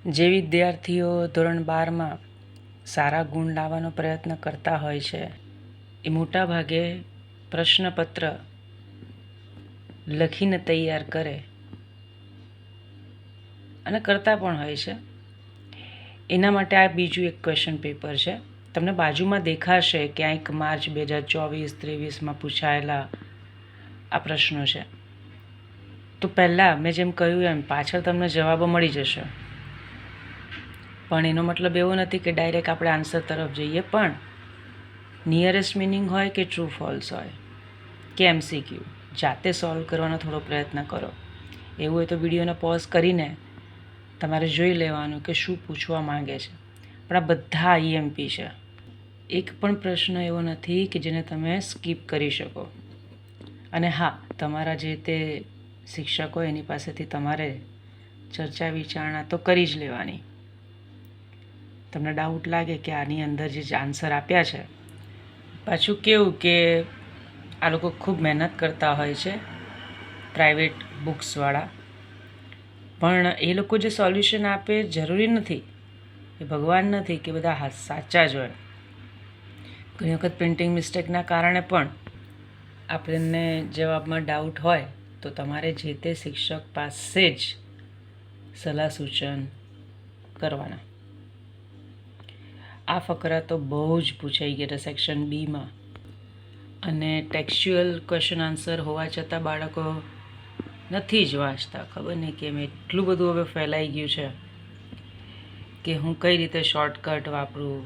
જે વિદ્યાર્થીઓ ધોરણ 12માં સારા ગુણ લાવવાનો પ્રયત્ન કરતા હોય છે એ મોટાભાગે પ્રશ્નપત્ર લખીને તૈયાર કરે અને કરતા પણ હોય છે. એના માટે આ બીજું એક ક્વેશ્ચન પેપર છે. તમને બાજુમાં દેખાશે ક્યાંક માર્ચ 2024-23માં પૂછાયેલા આ પ્રશ્નો છે. તો પહેલાં મેં જેમ કહ્યું એમ પાછળ તમને જવાબો મળી જશે, પણ એનો મતલબ એવો નથી કે ડાયરેક્ટ આપણે આન્સર તરફ જઈએ. પણ નિયરેસ્ટ મિનિંગ હોય કે ટ્રુ ફોલ્સ હોય કે MCQ, જાતે સોલ્વ કરવાનો થોડો પ્રયત્ન કરો. એવું હોય તો વિડીયોને પોઝ કરીને તમારે જોઈ લેવાનું કે શું પૂછવા માંગે છે. પણ આ બધા IMP છે. એક પણ પ્રશ્ન એવો નથી કે જેને તમે સ્કીપ કરી શકો. અને હા, તમારા જે તે શિક્ષકો એની પાસેથી તમારે ચર્ચા વિચારણા તો કરી જ લેવાની. તમને ડાઉટ લાગે કે આની અંદર જે આન્સર આપ્યા છે, પાછું કેવું કે આ લોકો ખૂબ મહેનત કરતા હોય છે પ્રાઇવેટ બુક્સવાળા, પણ એ લોકો જે સોલ્યુશન આપે જરૂરી નથી એ ભગવાન નથી કે બધા સાચા જ હોય. ઘણી વખત પ્રિન્ટિંગ મિસ્ટેકના કારણે પણ આપણને જવાબમાં ડાઉટ હોય તો તમારે જે તે શિક્ષક પાસે જ સલાહ સૂચન કરવાના. આ ફકરા તો બહુ જ પૂછાઈ ગયા હતા સેક્શન બીમાં, અને ટેક્સ્ચ્યુઅલ ક્વેશ્ચન આન્સર હોવા છતાં બાળકો નથી જ વાંચતા. ખબર નહીં કેમ એટલું બધું હવે ફેલાઈ ગયું છે કે હું કઈ રીતે શોર્ટકટ વાપરું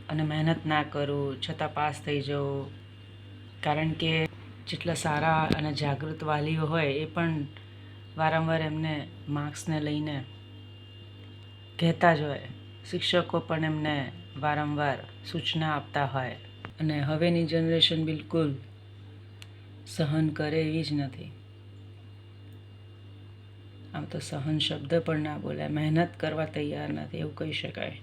અને મહેનત ના કરું છતાં પાસ થઈ જાઉં. કારણ કે જેટલા સારા અને જાગૃત વાલીઓ હોય એ પણ વારંવાર એમને માર્ક્સને લઈને કહેતા જ હોય, શિક્ષકો પણ એમને વારંવાર સૂચના આપતા હોય. અને હવેની જનરેશન બિલકુલ સહન કરે એવી જ નથી. આમ તો સહન શબ્દ પણ ના બોલાય, મહેનત કરવા તૈયાર નથી એવું કહી શકાય.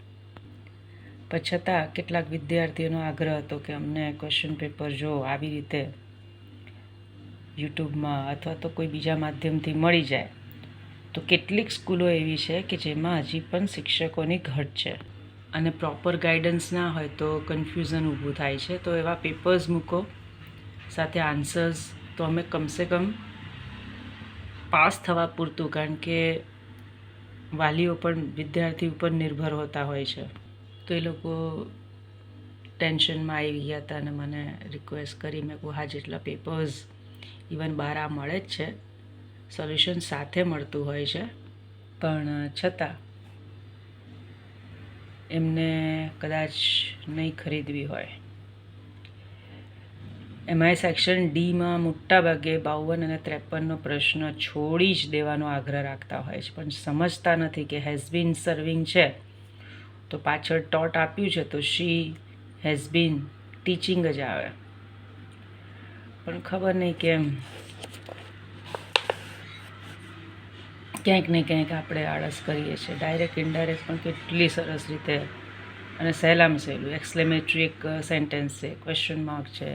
પણ છતાં કેટલાક વિદ્યાર્થીઓનો આગ્રહ હતો કે અમને ક્વેશ્ચન પેપર જો આવી રીતે યુટ્યુબમાં અથવા તો કોઈ બીજા માધ્યમથી મળી જાય. તો કેટલીક સ્કૂલો એવી છે કે જેમાં હજી પણ શિક્ષકોની ઘટ છે અને પ્રોપર ગાઈડન્સ ના હોય તો કન્ફ્યુઝન ઊભું થાય છે. તો એવા પેપર્સ મૂકો, સાથે આન્સર્સ, તો અમે કમસે કમ પાસ થવા પૂરતું, કારણ કે વાલીઓ પણ વિદ્યાર્થી ઉપર નિર્ભર હોતા હોય છે. તો એ લોકો ટેન્શનમાં આવી ગયા હતા અને મને રિક્વેસ્ટ કરી. મેં કહું હા, જેટલા પેપર્સ ઇવન બહાર આ મળે જ છે, સોલ્યુશન સાથે મળતું હોય છે, પણ છતાં એમને કદાચ નહીં ખરીદવી હોય. એમાંય સેક્શન ડીમાં મોટાભાગે 52 અને 53નો પ્રશ્ન છોડી જ દેવાનો આગ્રહ રાખતા હોય છે, પણ સમજતા નથી કે હેઝ બીન સર્વિંગ છે તો પાછળ ટોટ આપ્યું છે તો શી હેઝ બીન ટીચિંગ જ આવે. પણ ખબર નહીં કેમ ક્યાંક ને ક્યાંક આપણે આળસ કરીએ છીએ. ડાયરેક્ટ ઇનડાયરેક્ટ પણ કેટલી સરસ રીતે અને સહેલામાં સહેલું એક્સક્લેમેટરી એક સેન્ટેન્સ છે, ક્વેશ્ચન માર્ક છે,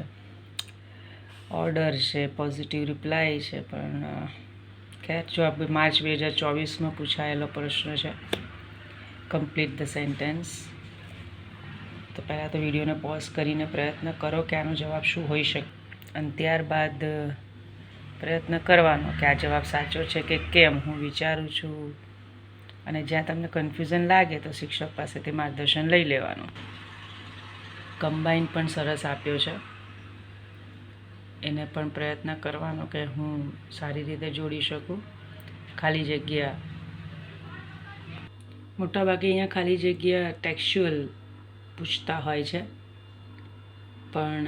ઓર્ડર છે, પોઝિટિવ રિપ્લાય છે. પણ ખેર, જો આપણે માર્ચ 2024માં પૂછાયેલો પ્રશ્ન છે, કમ્પ્લીટ ધ સેન્ટેન્સ. તો પહેલાં તો વિડીયોને પોઝ કરીને પ્રયત્ન કરો કે આનો જવાબ શું હોઈ શકે, અને ત્યારબાદ પ્રયત્ન કરવાનો કે આ જવાબ સાચો છે કે કેમ. હું વિચારું છું, અને જ્યાં તમને કન્ફ્યુઝન લાગે તો શિક્ષક પાસેથી માર્ગદર્શન લઈ લેવાનું. કમ્બાઈન પણ સરસ આપ્યો છે, એને પણ પ્રયત્ન કરવાનો કે હું સારી રીતે જોડી શકું. ખાલી જગ્યા, મોટાભાગે અહીંયા ખાલી જગ્યા ટેક્સ્ચ્યુઅલ પૂછતા હોય છે, પણ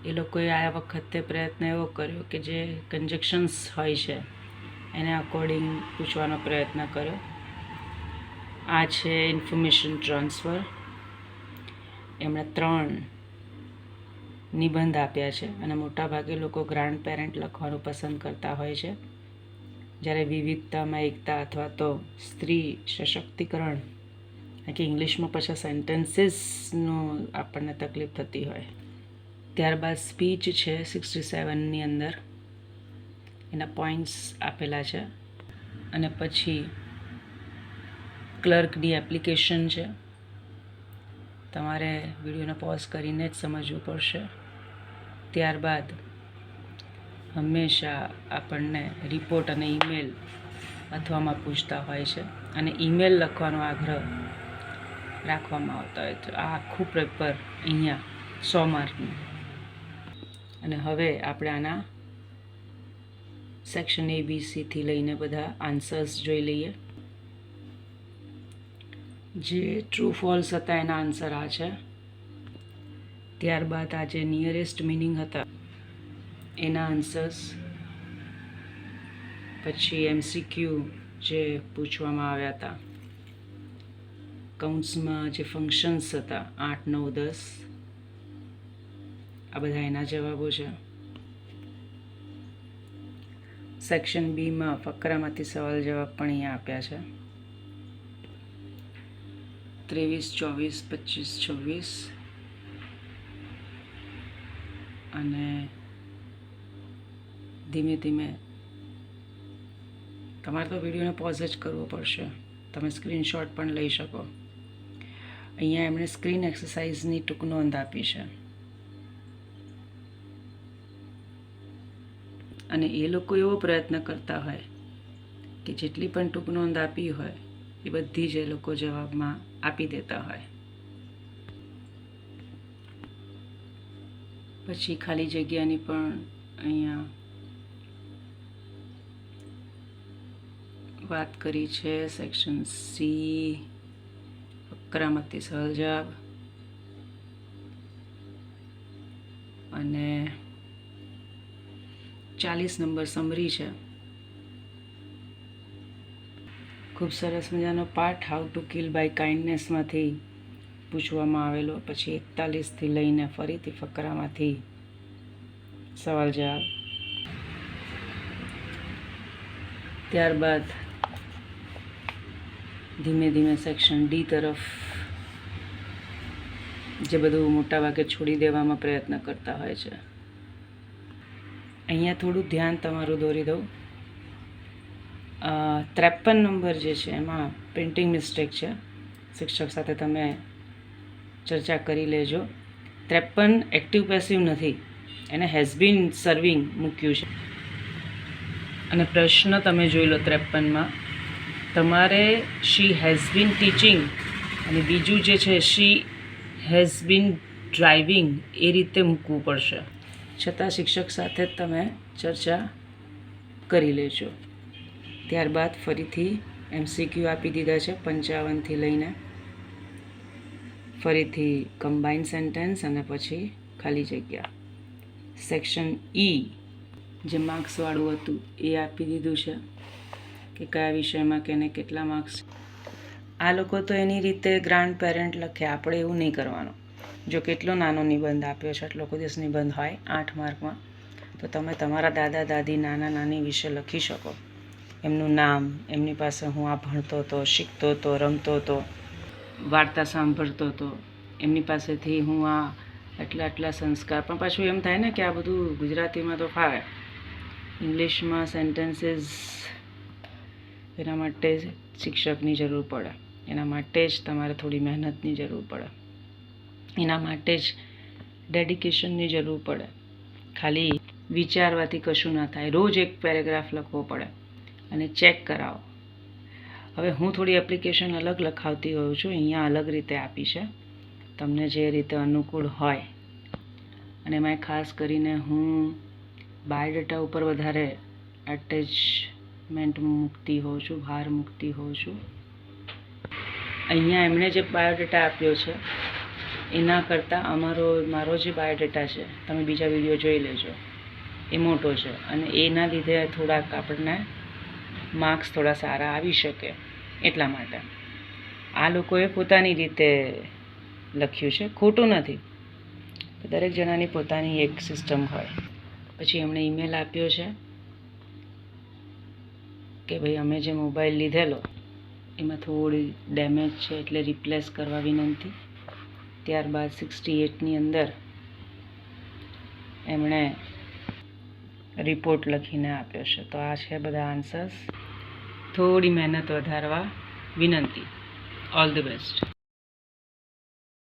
એ લોકોએ આ વખતે પ્રયત્ન એવો કર્યો કે જે કન્જક્શન્સ હોય છે એને અકોર્ડિંગ પૂછવાનો પ્રયત્ન કર્યો. આ છે ઇન્ફોર્મેશન ટ્રાન્સફર. એમણે 3 નિબંધ આપ્યા છે અને મોટાભાગે લોકો ગ્રાન્ડ પેરેન્ટ લખવાનું પસંદ કરતા હોય છે, જ્યારે વિવિધતામાં એકતા અથવા તો સ્ત્રી સશક્તિકરણ, કે ઇંગ્લિશમાં પાછા સેન્ટેન્સીસનું આપણને તકલીફ થતી હોય. ત્યારબાદ સ્પીચ છે 67ની અંદર, એના પોઈન્ટ્સ આપેલા છે. અને પછી ક્લર્કની એપ્લિકેશન છે. તમારે વિડીયોને પોઝ કરીને જ સમજવું પડશે. ત્યારબાદ હંમેશા આપણને રિપોર્ટ અને ઈમેલ અથવામાં પૂછતા હોય છે અને ઈમેલ લખવાનો આગ્રહ રાખવામાં આવતા હોય તો આ આખું પેપર અહીંયા 100 માર્કનું. અને હવે આપણે આના સેક્શન ABCથી લઈને બધા આન્સર્સ જોઈ લઈએ. જે ટ્રુ ફોલ્સ હતા એના આન્સર આ છે. ત્યારબાદ આ જે નિયરેસ્ટ મિનિંગ હતા એના આન્સર્સ. પછી MCQ જે પૂછવામાં આવ્યા હતા, કાઉન્ટ્સમાં જે ફંક્શન્સ હતા 8, 9, 10, આ બધા એના જવાબો છે. સેક્શન બીમાં ફકરામાંથી સવાલ જવાબ પણ અહીંયા આપ્યા છે. 23, 24, 25, 26 અને ધીમે ધીમે તમારે તો વિડીયોને પોઝ જ કરવો પડશે. તમે સ્ક્રીનશોટ પણ લઈ શકો. અહીંયા એમણે સ્ક્રીન એક્સરસાઇઝની ટૂંક નોંધ આપી છે અને એ લોકો એવો પ્રયત્ન કરતા હોય કે જેટલી પણ ટૂંક નોંધ આપી હોય એ બધી જ એ લોકો જવાબમાં આપી દેતા હોય. પછી ખાલી જગ્યાની પણ અહીંયા વાત કરી છે. સેક્શન સી ફકરામાંથી સવાલ જવાબ અને 40 નંબર સમરી છે. ખૂબ સરસ મજાનો પાઠ હાઉ ટુ કિલ બાય કાઇન્ડનેસમાંથી પૂછવામાં આવેલો. પછી 41થી લઈને ફરીથી ફકરામાંથી સવાલ જવાબ. ત્યારબાદ ધીમે ધીમે સેક્શન ડી તરફ જે બધું મોટાભાગે છોડી દેવામાં પ્રયત્ન કરતા હોય છે. અહીંયા થોડું ધ્યાન તમારું દોરી દઉં. 53 નંબર જે છે એમાં પ્રિન્ટિંગ મિસ્ટેક છે. શિક્ષક સાથે તમે ચર્ચા કરી લેજો. 53 એક્ટિવ પેસિવ નથી, એને હેઝ બીન સર્વિંગ મૂક્યું છે. અને પ્રશ્ન તમે જોઈ લો 53માં તમારે શી હેઝ બીન ટીચિંગ અને બીજું જે છે શી હેઝ બીન ડ્રાઇવિંગ એ રીતે મૂકવું પડશે. છતાં શિક્ષક સાથે જ તમે ચર્ચા કરી લેજો. ત્યારબાદ ફરીથી MCQ આપી દીધા છે 55થી લઈને. ફરીથી કમ્બાઇન સેન્ટેન્સ અને પછી ખાલી જગ્યા. સેક્શન ઈ જે માર્ક્સવાળું હતું એ આપી દીધું છે કે કયા વિષયમાં કેને કેટલા માર્ક્સ. આ લોકો તો એની રીતે ગ્રાન્ડ પેરેન્ટ લખે, આપણે એવું નહીં કરવાનું. જો કેટલો નાનો નિબંધ આપ્યો છે, આટલો કોઈ દિવસ નિબંધ હોય 8 માર્કમાં, તો તમે તમારા દાદા દાદી નાના નાની વિશે લખી શકો. એમનું નામ, એમની પાસે હું આ ભણતો હતો, શીખતો હતો, રમતો હતો, વાર્તા સાંભળતો હતો, એમની પાસેથી હું આ આટલા સંસ્કાર. પણ પાછું એમ થાય ને કે આ બધું ગુજરાતીમાં તો ફાવે, ઇંગ્લિશમાં સેન્ટેન્સીસ એના માટે શિક્ષકની જરૂર પડે. એના માટે જ તમારે થોડી મહેનતની જરૂર પડે. એના માટે જ ડેડિકેશનની જરૂર પડે. ખાલી વિચારવાથી કશું ના થાય. રોજ એક પેરેગ્રાફ લખવો પડે અને ચેક કરાવો. હવે હું થોડી એપ્લિકેશન અલગ લખાવતી હોઉં છું. અહીંયા અલગ રીતે આપી છે, તમને જે રીતે અનુકૂળ હોય. અને એમાં ખાસ કરીને હું બાયોડેટા ઉપર વધારે એટેચમેન્ટ મૂકતી હોઉં છું, ભાર મૂકતી હોઉં છું. અહીંયા એમણે જે બાયોડેટા આપ્યો છે એના કરતાં મારો જે બાયોડેટા છે, તમે બીજા વિડીયો જોઈ લેજો, એ મોટો છે અને એના લીધે થોડાક આપણને માર્ક્સ થોડા સારા આવી શકે. એટલા માટે આ લોકોએ પોતાની રીતે લખ્યું છે, ખોટું નથી. દરેક જણાની પોતાની એક સિસ્ટમ હોય. પછી એમણે ઈમેલ આપ્યો છે કે ભાઈ અમે જે મોબાઈલ લીધેલો એમાં થોડી ડેમેજ છે એટલે રિપ્લેસ કરવા વિનંતી. ત્યારબાદ 68ની અંદર એમણે રિપોર્ટ લખીને આપ્યો છે. તો આ છે બધા આન્સર્સ. થોડી મહેનત વધારવા વિનંતી. All the best.